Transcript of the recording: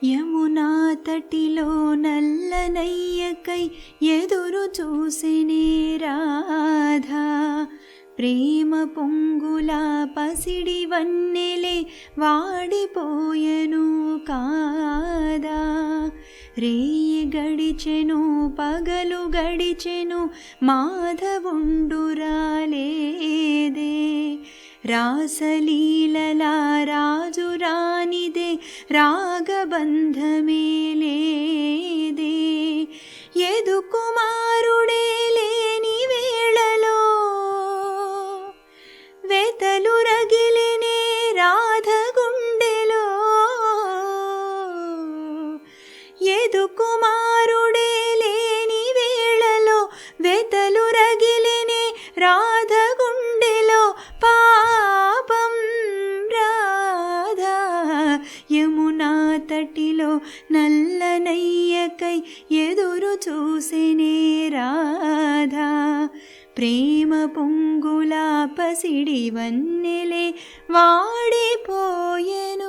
యమునా తటిలో నల్లనయ్యకై ఎదురు చూసినే రాధా. ప్రేమ పొంగుల పసిడి వన్నెలే వాడిపోయెను కాదా. రేయి గడిచెను పగలు గడిచెను మాధవుండురాలేదే. రాసలీలల రాజు రానిదే రాగబంధమే లేదే. యదు కుమారుడే లేని వేళలో వెతలు రగిలినే రాధ గుండెలో. యదు కుమారుడే లేని వేళలో వెతలు రగిలినే రాధ గుండెలో. పాపం రాధా యమునా తటిలో నల్లనయ్యకై ఎదురు చూసినే రాధా. ప్రేమ పొంగుల పసిడి వన్నెలే వాడిపోయెను.